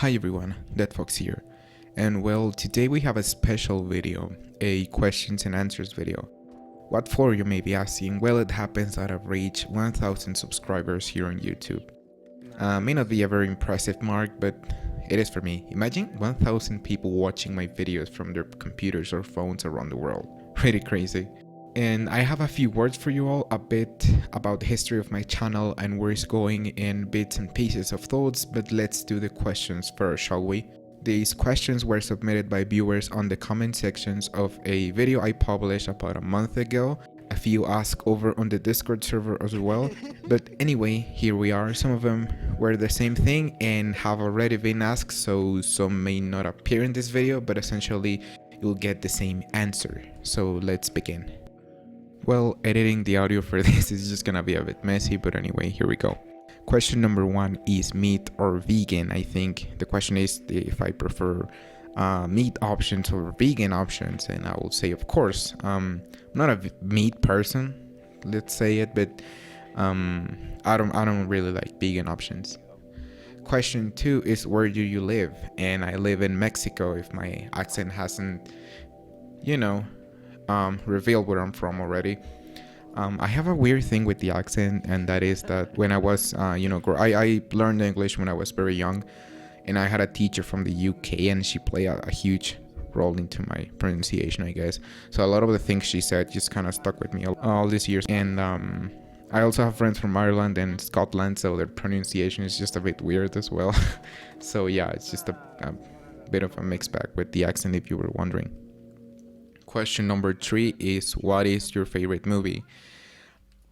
Hi everyone, Dead Fox here. And well, today we have a special video, a questions and answers video. What for, you may be asking? Well, it happens that I've reached 1000 subscribers here on YouTube. May not be a very impressive mark, but it is for me. Imagine 1000 people watching my videos from their computers or phones around the world. Pretty crazy. And I have a few words for you all, a bit about the history of my channel and where it's going in bits and pieces of thoughts, but let's do the questions first, shall we? These questions were submitted by viewers on the comment sections of a video I published about a month ago. A few asked over on the Discord server as well, but anyway, here we are. Some of them were the same thing and have already been asked, so some may not appear in this video, but essentially you'll get the same answer. So let's begin. Well, editing the audio for this is just gonna be a bit messy, but anyway, here we go. Question number 1 is meat or vegan. I think the question is if I prefer meat options or vegan options, and I will say of course. I'm not a meat person, let's say it, but I don't really like vegan options. Question 2 is where do you live? And I live in Mexico, if my accent hasn't, revealed where I'm from already. I have a weird thing with the accent, and that is that when I was, I learned English when I was very young, and I had a teacher from the UK, and she played a huge role into my pronunciation, I guess. So a lot of the things she said just kind of stuck with me all these years. And I also have friends from Ireland and Scotland, so their pronunciation is just a bit weird as well. So yeah, it's just a bit of a mixed bag with the accent, if you were wondering. Question number 3 is what is your favorite movie?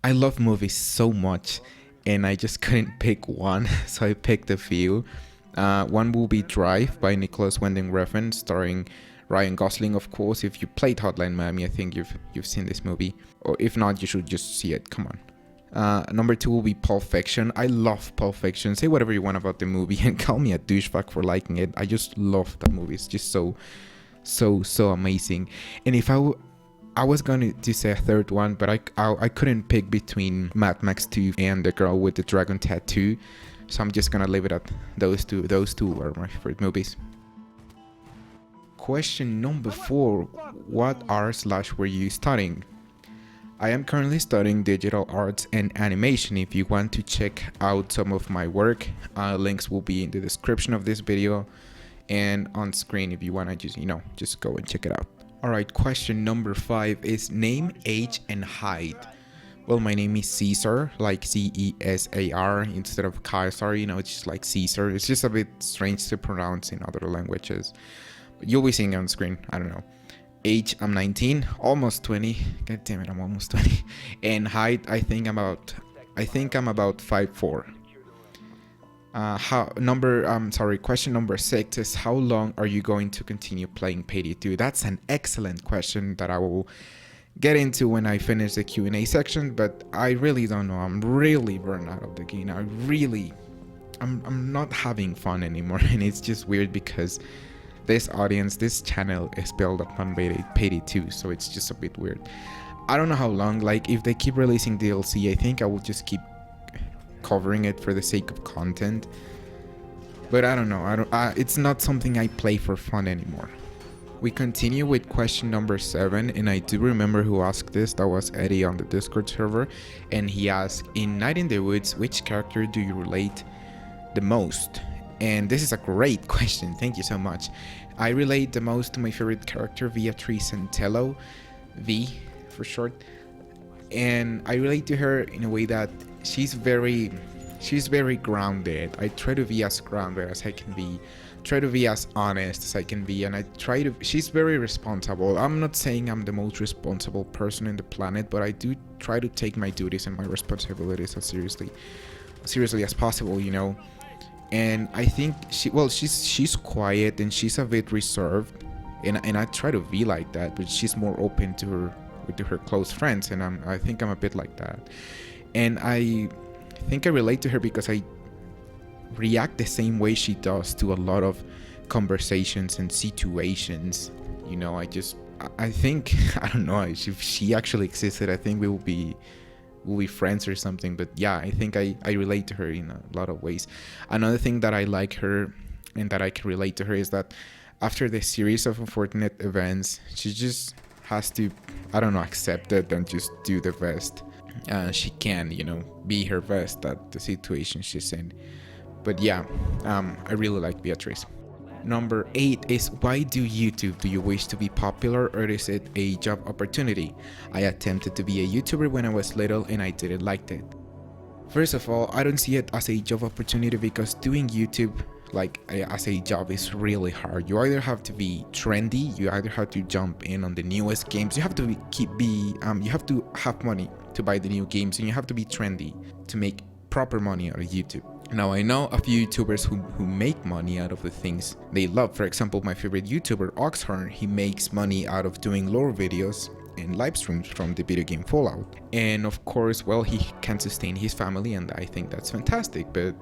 I love movies so much and I just couldn't pick one, so I picked a few. One will be Drive by Nicholas Winding Refn, starring Ryan Gosling, of course. If you played Hotline Miami, I think you've seen this movie, or if not, you should just see it. Come on. Number 2 will be Pulp Fiction. I love Pulp Fiction. Say whatever you want about the movie and call me a douchebag for liking it. I just love that movie. It's just so amazing. And if I was going to say a third one, but I couldn't pick between Mad Max 2 and The Girl with the Dragon Tattoo, so I'm just gonna leave it at those two. Those two are my favorite movies. Question number 4, what art/ were you studying? I am currently studying digital arts and animation. If you want to check out some of my work, links will be in the description of this video and on screen if you want to just go and check it out. Alright, question number 5 is name, age, and height. Well, my name is Caesar, like Cesar instead of Caesar, it's just like Caesar. It's just a bit strange to pronounce in other languages, but you'll be seeing it on screen. I don't know. Age, I'm 19, almost 20. God damn it, I'm almost 20. And height, I think I'm about 5'4". Question number 6 is how long are you going to continue playing Payday 2? That's an excellent question that I will get into when I finish the Q&A section, but I really don't know. I'm really burned out of the game. I'm not having fun anymore, and it's just weird because this channel is built upon Payday 2, so it's just a bit weird. I don't know how long. Like, if they keep releasing DLC, I think I will just keep covering it for the sake of content, but I don't know. It's not something I play for fun anymore. We continue with question number 7, and I do remember who asked this. That was Eddie on the Discord server, and he asked, in Night in the Woods, which character do you relate the most? And this is a great question, thank you so much. I relate the most to my favorite character, Beatrice Santello, V for short, and I relate to her in a way that she's very grounded. I try to be as grounded as I can be, try to be as honest as I can be, and she's very responsible. I'm not saying I'm the most responsible person in the planet, but I do try to take my duties and my responsibilities as seriously as possible, And I think she's quiet and she's a bit reserved, and I try to be like that, but she's more open to her close friends, and I think I'm a bit like that. And I think I relate to her because I react the same way she does to a lot of conversations and situations. I think, I don't know, if she actually existed, I think we'll be friends or something. But yeah, I think I relate to her in a lot of ways. Another thing that I like her and that I can relate to her is that after the series of unfortunate events, she just has to, I don't know, accept it and just do the best she can, be her best at the situation she's in. But yeah, I really like Beatrice. Number 8 is, why do YouTube? Do you wish to be popular, or is it a job opportunity? I attempted to be a YouTuber when I was little and I didn't like it. First of all, I don't see it as a job opportunity because doing YouTube as a job is really hard. You either have to be trendy, you either have to jump in on the newest games, you have to you have to have money to buy the new games, and you have to be trendy to make proper money out of YouTube. Now, I know a few YouTubers who make money out of the things they love. For example, my favorite YouTuber, Oxhorn, he makes money out of doing lore videos and live streams from the video game Fallout. And of course, well, he can sustain his family, and I think that's fantastic. But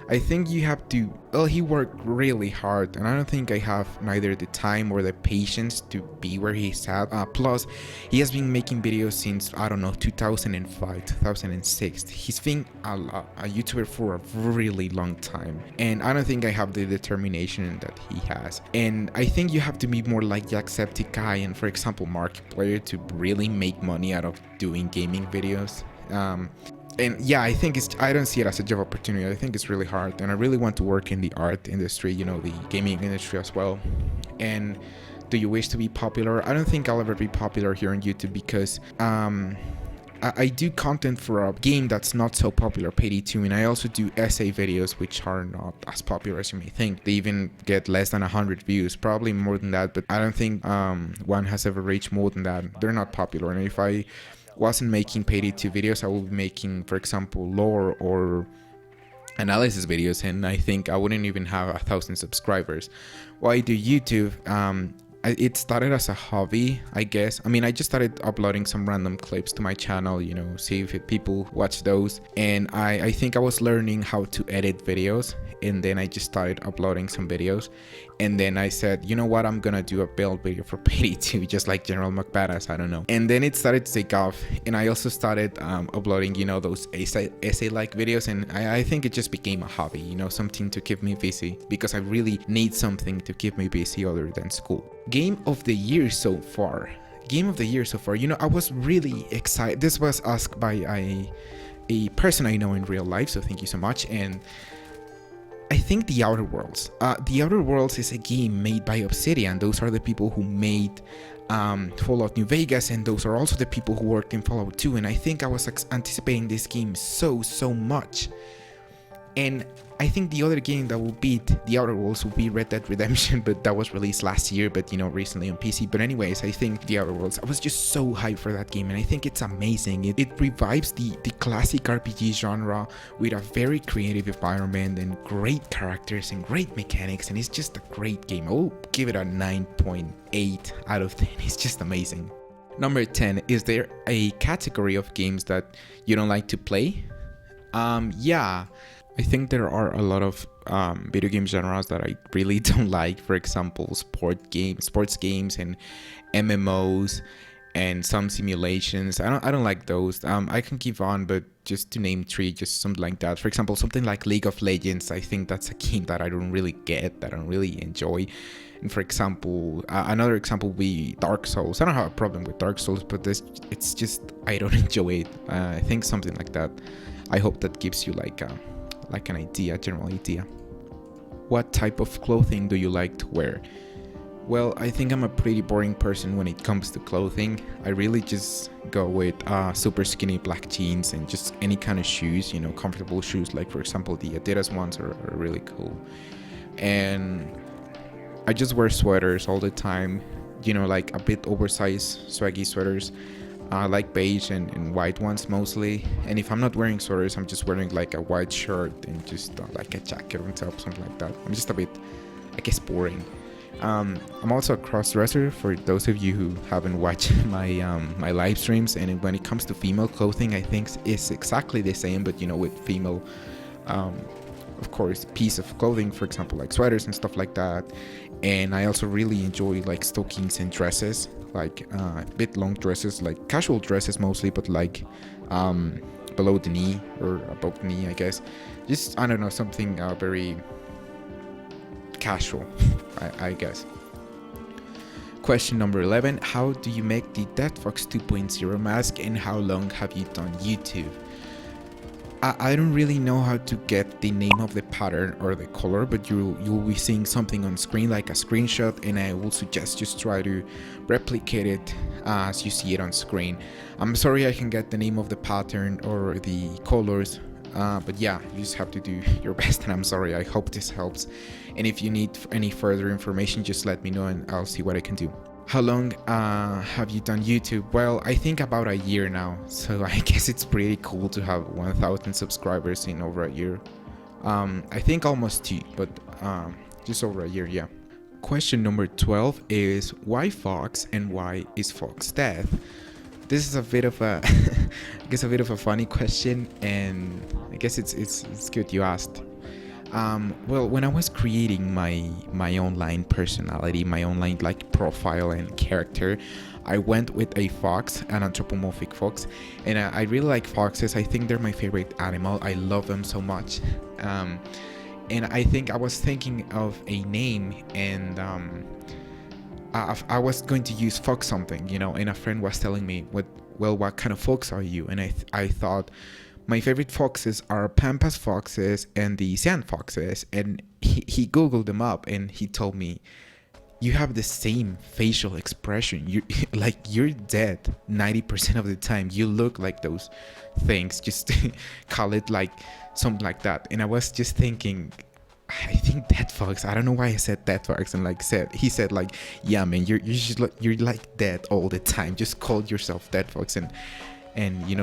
I think you have to, well, he worked really hard, and I don't think I have neither the time or the patience to be where he's at. Plus, he has been making videos since, I don't know, 2005, 2006. He's been a YouTuber for a really long time, and I don't think I have the determination that he has. And I think you have to be more like Jacksepticeye and, for example, Markiplier to really make money out of doing gaming videos. And yeah, I don't see it as a job opportunity. I think it's really hard, and I really want to work in the art industry, the gaming industry as well. And do you wish to be popular? I don't think I'll ever be popular here on YouTube because I do content for a game that's not so popular, Payday 2, and I also do essay videos which are not as popular as you may think. They even get less than 100 views, probably more than that, but I don't think one has ever reached more than that. They're not popular, and if I wasn't making Payday 2 videos, I would be making, for example, lore or analysis videos, and I think I wouldn't even have 1,000 subscribers. Why do YouTube? It started as a hobby, I guess. I mean, I just started uploading some random clips to my channel, see if people watch those. And I think I was learning how to edit videos, and then I just started uploading some videos. And then I said, you know what, I'm gonna do a build video for Payday 2, just like General McBadass, I don't know. And then it started to take off, and I also started uploading, those essay-like videos, and I think it just became a hobby, something to keep me busy, because I really need something to keep me busy other than school. Game of the year so far. I was really excited. This was asked by a person I know in real life, so thank you so much. And I think The Outer Worlds. The Outer Worlds is a game made by Obsidian. Those are the people who made Fallout New Vegas, and those are also the people who worked in Fallout 2. And I think I was anticipating this game so much. And I think the other game that will beat The Outer Worlds will be Red Dead Redemption, but that was released last year, but recently on PC. But anyways, I think The Outer Worlds, I was just so hyped for that game, and I think it's amazing. It revives the classic RPG genre with a very creative environment and great characters and great mechanics, and it's just a great game. I will give it a 9.8 out of 10. It's just amazing. Number 10, is there a category of games that you don't like to play? Yeah. I think there are a lot of video game genres that I really don't like. For example, sports games and MMOs and some simulations. I don't like those. I can keep on, but just to name 3, just something like that. For example, something like League of Legends. I think that's a game that I don't really get, that I don't really enjoy. And for example, another example would be Dark Souls. I don't have a problem with Dark Souls, but it's just I don't enjoy it. I think something like that. I hope that gives you like an idea, general idea. What type of clothing do you like to wear? Well, I think I'm a pretty boring person when it comes to clothing. I really just go with super skinny black jeans and just any kind of shoes, comfortable shoes. Like, for example, the Adidas ones are really cool. And I just wear sweaters all the time, like a bit oversized, swaggy sweaters. I like beige and white ones mostly, and if I'm not wearing sweaters, I'm just wearing like a white shirt and just like a jacket on top, something like that. I'm just a bit, I guess, boring. I'm also a cross-dresser, for those of you who haven't watched my live streams. And when it comes to female clothing, I think it's exactly the same, but with female of course, piece of clothing, for example, like sweaters and stuff like that. And I also really enjoy like stockings and dresses, like a bit long dresses, like casual dresses mostly, but like below the knee or above the knee, I guess. Just, I don't know, something very casual, I guess. Question number 11. How do you make the Dead Fox 2.0 mask, and how long have you done YouTube? I don't really know how to get the name of the pattern or the color, but you'll be seeing something on screen like a screenshot, and I will suggest just try to replicate it as you see it on screen. I'm sorry I can get the name of the pattern or the colors, but yeah, you just have to do your best, and I'm sorry. I hope this helps, and if you need any further information, just let me know and I'll see what I can do. How long have you done YouTube? Well, I think about a year now, so I guess it's pretty cool to have 1,000 subscribers in over a year. I think almost 2, but just over a year, yeah. Question number 12 is, why Fox and why is Fox dead? This is a bit of a, I guess a bit of a funny question, and I guess it's good you asked. Well, when I was creating my online personality, my online like profile and character, I went with a fox, an anthropomorphic fox, and I really like foxes. I think they're my favorite animal. I love them so much. And I think I was thinking of a name, and I was going to use fox something, and a friend was telling me, what kind of fox are you? And I thought, my favorite foxes are pampas foxes and the sand foxes, and he googled them up and he told me, you have the same facial expression. You're dead 90% of the time. You look like those things. Just call it like something like that. And I was just thinking, I think dead fox. I don't know why I said dead fox, and he said like, yeah man, you're like dead all the time. Just call yourself dead fox and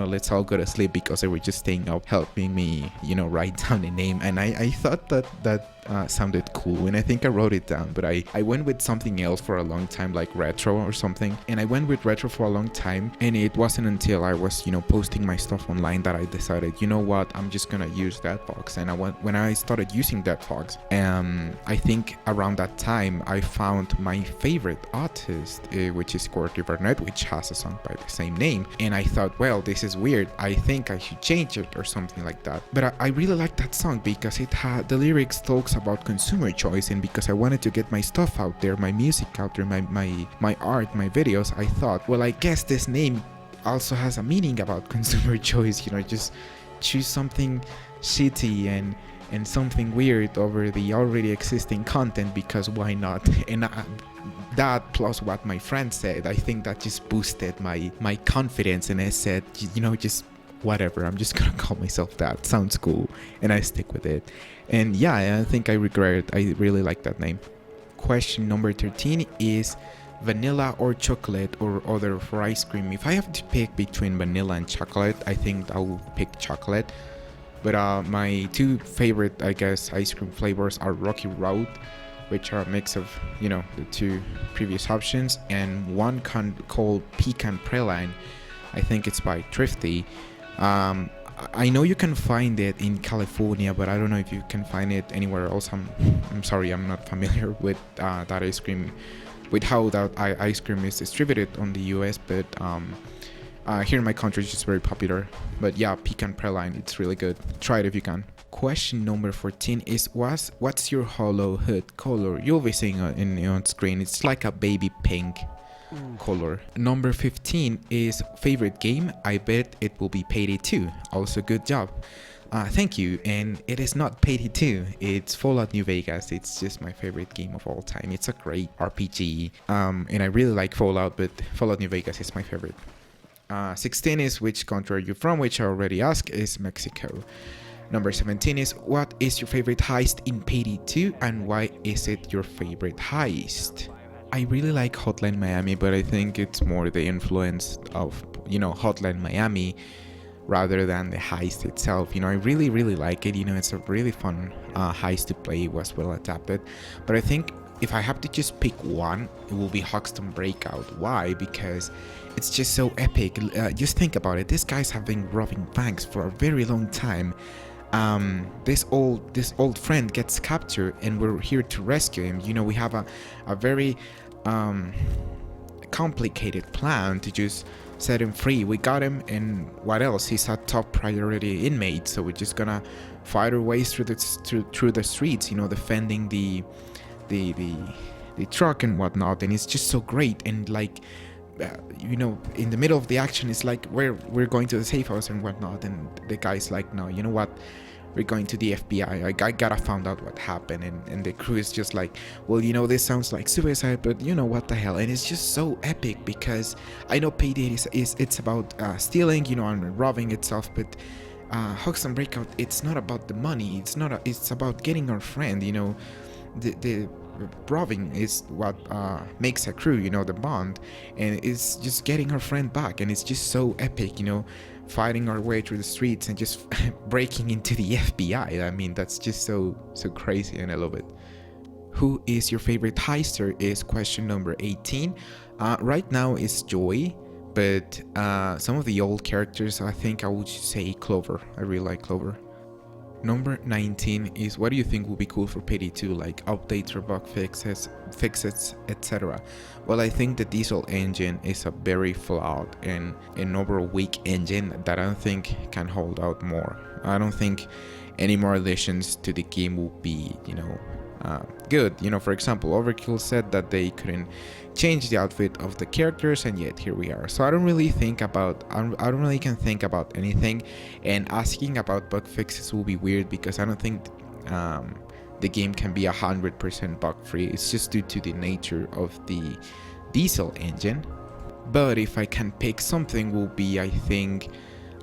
let's all go to sleep, because they were just staying up helping me, write down a name. And I thought that sounded cool, and I think I wrote it down, but I went with something else for a long time, like retro or something. And I went with retro for a long time, and it wasn't until I was posting my stuff online that I decided, you know what, I'm just gonna use that fox. And when I started using that fox, I think around that time I found my favorite artist, which is Courtney Barnett, which has a song by the same name. And I thought, well, this is weird, I think I should change it or something like that. But I really like that song because it had the lyrics talks about consumer choice, and because I wanted to get my stuff out there, my music out there, my art, my videos, I thought, well, I guess this name also has a meaning about consumer choice, just choose something shitty and something weird over the already existing content, because why not? And that plus what my friend said, I think that just boosted my confidence, and I said, just whatever, I'm just gonna call myself that, sounds cool, and I stick with it. And yeah, I think I regret it. I really like that name. Question number 13 is, vanilla or chocolate or other for ice cream? If I have to pick between vanilla and chocolate, I think I will pick chocolate. But my two favorite, I guess, ice cream flavors are Rocky Road, which are a mix of, the two previous options, and one called Pecan Praline. I think it's by Thrifty. I know you can find it in California, but I don't know if you can find it anywhere else. I'm sorry, I'm not familiar with that ice cream, with how that ice cream is distributed on the US, but here in my country it's just very popular. But yeah, Pecan Praline, it's really good. Try it if you can. Question number 14 is, what's your hollow hood color? You'll be seeing it on screen. It's like a baby pink color. Number 15 is, favorite game? I bet it will be Payday 2. Also, good job. Thank you. And it is not Payday 2, it's Fallout New Vegas. It's just my favorite game of all time. It's a great RPG, and I really like Fallout, but Fallout New Vegas is my favorite. 16 is, which country are you from? Which I already asked, is Mexico. Number 17 is, what is your favorite heist in Payday 2, and why is it your favorite heist? I really like Hotline Miami, but I think it's more the influence of, Hotline Miami rather than the heist itself. I really, really like it. It's a really fun heist to play. It was well adapted. But I think if I have to just pick one, it will be Hoxton Breakout. Why? Because it's just so epic. Just think about it. These guys have been robbing banks for a very long time. This old friend gets captured, and we're here to rescue him. We have a very complicated plan to just set him free. We got him, and what else? He's a top priority inmate, so we're just gonna fight our ways through the streets, defending the the the truck and whatnot, and it's just so great. And like in the middle of the action, it's like we're going to the safe house and whatnot, and the guy's like, no, you know what, we're going to the FBI. I gotta find out what happened. And the crew is just like, well, this sounds like suicide, but what the hell. And it's just so epic, because I know Payday is it's about stealing, and robbing itself, but Hooks and Breakout, it's not about the money. It's about getting our friend. The robbing is what makes a crew, the bond, and it's just getting our friend back. And it's just so epic, fighting our way through the streets and just breaking into the FBI. I mean, that's just so crazy, and I love it. Who is your favorite heister is question number 18. Right now it's Joy, but some of the old characters, I think I would say Clover. I really like Clover. Number 19 is, what do you think will be cool for Payday 2, like updates or bug fixes, etc. Well, I think the diesel engine is a very flawed and an overall weak engine that I don't think can hold out more. I don't think any more additions to the game will be, good. For example, Overkill said that they couldn't change the outfit of the characters, and yet here we are. So I don't really can think about anything, and asking about bug fixes will be weird, because I don't think the game can be 100% bug free. It's just due to the nature of the diesel engine. But if I can pick something, will be, I think,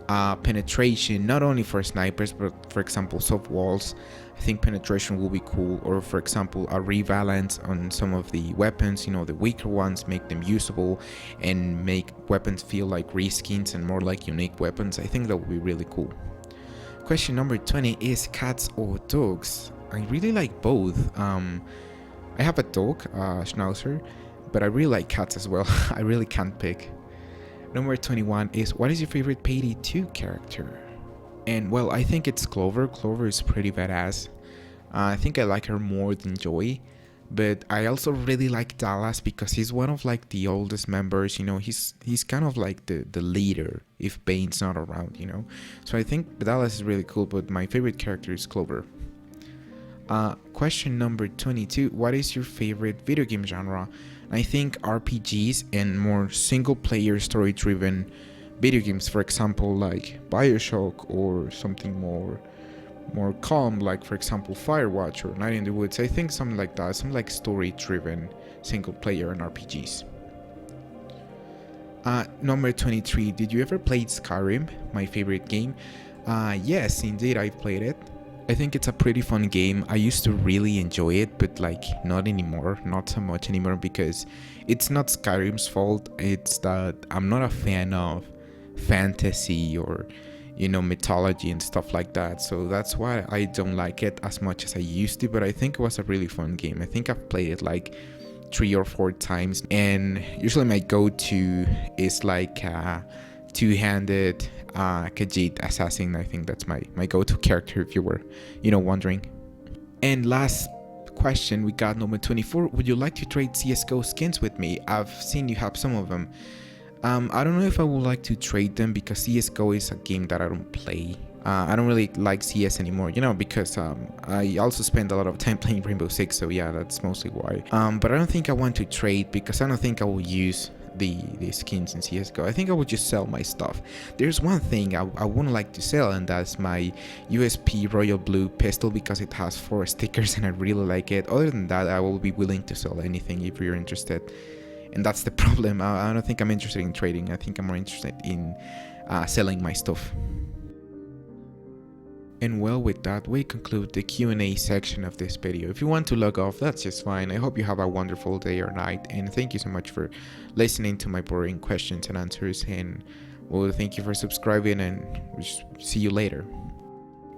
penetration, not only for snipers, but for example soft walls. I think penetration will be cool, or for example a rebalance on some of the weapons, the weaker ones, make them usable and make weapons feel like reskins and more like unique weapons. I think that would be really cool. Question number 20 is cats or dogs? I really like both. I have a dog, Schnauzer, but I really like cats as well. I really can't pick. Number 21 is, what is your favorite Payday 2 character? And well, I think it's Clover. Clover is pretty badass. I think I like her more than Joy, but I also really like Dallas, because he's one of like the oldest members. He's kind of like the leader if Bane's not around. So I think Dallas is really cool, but my favorite character is Clover. Question number 22, what is your favorite video game genre? I think RPGs and more single player story driven video games, for example like Bioshock, or something more calm, like for example Firewatch or Night in the Woods. I think something like that, some like story driven single player and RPGs. Number 23, did you ever play Skyrim, my favorite game? Yes, indeed, I've played it. I think it's a pretty fun game. I used to really enjoy it, but like not anymore, not so much anymore, because it's not Skyrim's fault. It's that I'm not a fan of fantasy or mythology and stuff like that, so that's why I don't like it as much as I used to. But I think it was a really fun game. I think I've played it like 3 or 4 times, and usually my go-to is like two-handed Khajiit assassin. I think that's my go-to character, if you were wondering. And last question, we got number 24. Would you like to trade CSGO skins with me? I've seen you have some of them. I don't know if I would like to trade them, because CSGO is a game that I don't play. I don't really like CS anymore, because I also spend a lot of time playing Rainbow Six, so yeah, that's mostly why. But I don't think I want to trade, because I don't think I will use the skins in CSGO. I think I would just sell my stuff. There's one thing I wouldn't like to sell, and that's my USP Royal Blue pistol, because it has 4 stickers and I really like it. Other than that, I will be willing to sell anything if you're interested. And that's the problem. I don't think I'm interested in trading. I think I'm more interested in selling my stuff. And well, with that, we conclude the Q&A section of this video. If you want to log off, that's just fine. I hope you have a wonderful day or night, and thank you so much for listening to my boring questions and answers. And well, thank you for subscribing, and we'll see you later.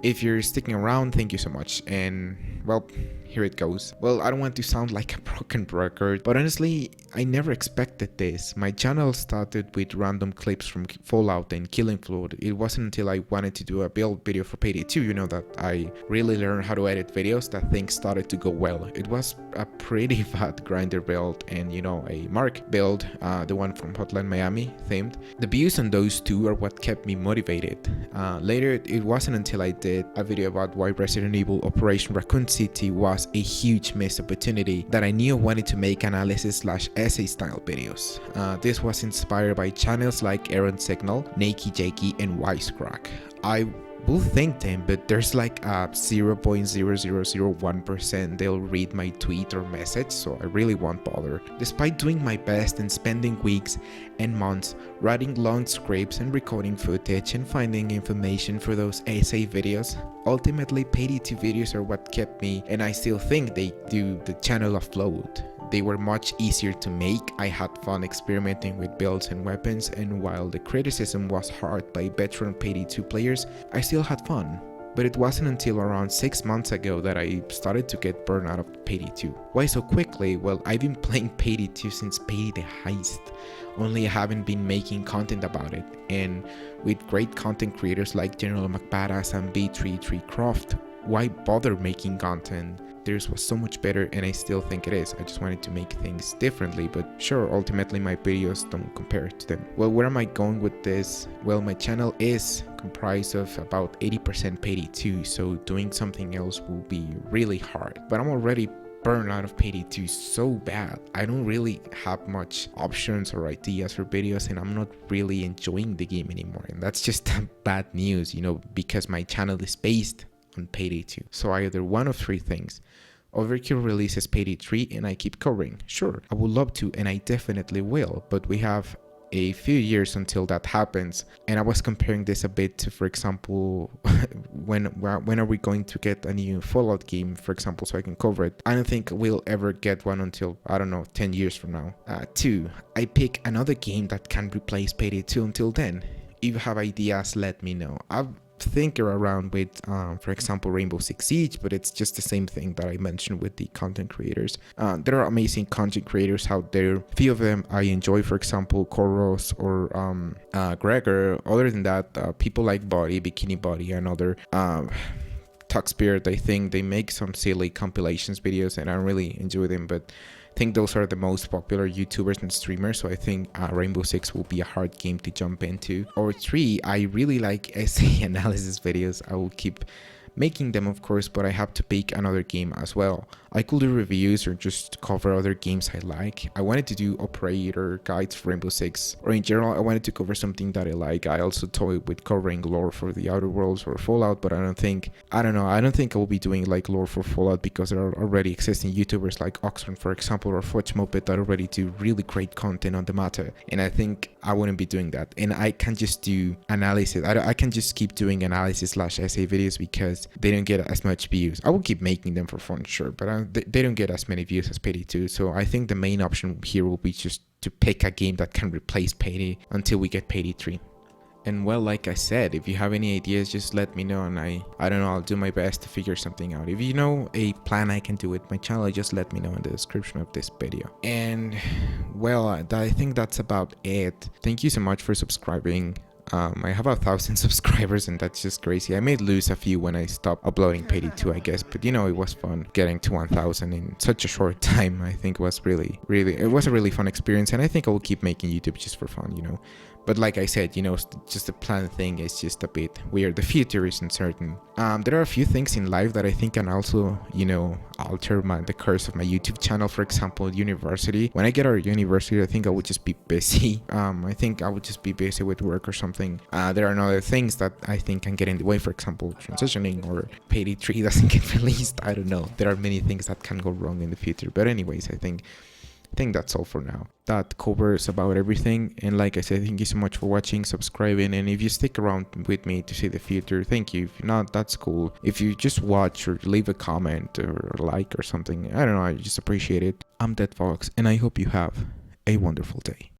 If you're sticking around, thank you so much. And well, here it goes. Well, I don't want to sound like a broken record, but honestly, I never expected this. My channel started with random clips from Fallout and Killing Floor. It wasn't until I wanted to do a build video for Payday 2, you know, that I really learned how to edit videos that things started to go well. It was a pretty bad grinder build and, you know, a Mark build, the one from Hotline Miami themed. The views on those two are what kept me motivated. Later, it wasn't until I did a video about why Resident Evil Operation Raccoon City was a huge missed opportunity that I knew I wanted to make analysis/essay style videos. This was inspired by channels like Aaron Signal, Nakey Jakey, and Wisecrack. I will thank them, but there's like a 0.0001% they'll read my tweet or message, so I really won't bother. Despite doing my best and spending weeks and months writing long scripts and recording footage and finding information for those essay videos, ultimately Payday 2 videos are what kept me, and I still think they do, the channel afloat. They were much easier to make. I had fun experimenting with builds and weapons, and while the criticism was hard by veteran Payday 2 players, I still had fun. But it wasn't until around 6 months ago that I started to get burned out of Payday 2. Why so quickly? Well, I've been playing Payday 2 since Payday the Heist, only I haven't been making content about it. And with great content creators like General McBadass and B33 Croft, why bother making content? Theirs was so much better, and I still think it is. I just wanted to make things differently, but sure, ultimately my videos don't compare to them. Well, where am I going with this? Well, my channel is comprised of about 80% Payday 2, so doing something else will be really hard. But I'm already burned out of Payday 2 so bad. I don't really have much options or ideas for videos, and I'm not really enjoying the game anymore. And that's just bad news, you know, because my channel is based on Payday 2. So either one of three things. Overkill releases Payday 3 and I keep covering. Sure, I would love to, and I definitely will, but we have a few years until that happens. And I was comparing this a bit to, for example, when are we going to get a new Fallout game, for example, so I can cover it. I don't think we'll ever get one until, I don't know, 10 years from now. 2, I pick another game that can replace Payday 2 until then. If you have ideas, let me know. I've thinking around with, for example, Rainbow Six Siege, but it's just the same thing that I mentioned with the content creators. There are amazing content creators out there. Few of them I enjoy, for example, Koros or Gregor. Other than that, people like Body, Bikini Body, and other Tuck Spirit. I think they make some silly compilations videos, and I really enjoy them, but I think those are the most popular YouTubers and streamers, so I think Rainbow Six will be a hard game to jump into. Or 3, I really like essay analysis videos. I will keep making them, of course, but I have to pick another game as well. I could do reviews or just cover other games I like. I wanted to do operator guides for Rainbow Six, or in general I wanted to cover something that I like. I also toyed with covering lore for the Outer Worlds or Fallout, but I don't think I will be doing like lore for Fallout, because there are already existing YouTubers like Oxford, for example, or Fudge Muppet that already do really great content on the matter, and I think I wouldn't be doing that. And I can just do analysis. I can just keep doing analysis/essay videos because they don't get as much views. I will keep making them for fun, sure, but they don't get as many views as Payday 2. So I think the main option here will be just to pick a game that can replace Payday until we get Payday 3. And well, like I said, if you have any ideas, just let me know, and I don't know, I'll do my best to figure something out. If you know a plan I can do with my channel, just let me know in the description of this video. And well, I think that's about it. Thank you so much for subscribing. I have 1,000 subscribers, and that's just crazy. I may lose a few when I stop uploading Payday 2, I guess, but you know, it was fun getting to 1,000 in such a short time. I think it was it was a really fun experience, and I think I will keep making YouTube just for fun, you know. But like I said, you know, just the plan thing is just a bit weird. The future is uncertain. There are a few things in life that I think can also, you know, alter the course of my YouTube channel. For example, university. When I get out of university, I think I would just be busy. I think I would just be busy with work or something. There are other things that I think can get in the way. For example, transitioning, or Payday 3 doesn't get released. I don't know. There are many things that can go wrong in the future. But anyways, I think that's all for now. That covers about everything, and like I said, thank you so much for watching, subscribing, and if you stick around with me to see the future, thank you. If not, that's cool. If you just watch or leave a comment or like or something, I don't know, I just appreciate it. I'm Dead Fox, and I hope you have a wonderful day.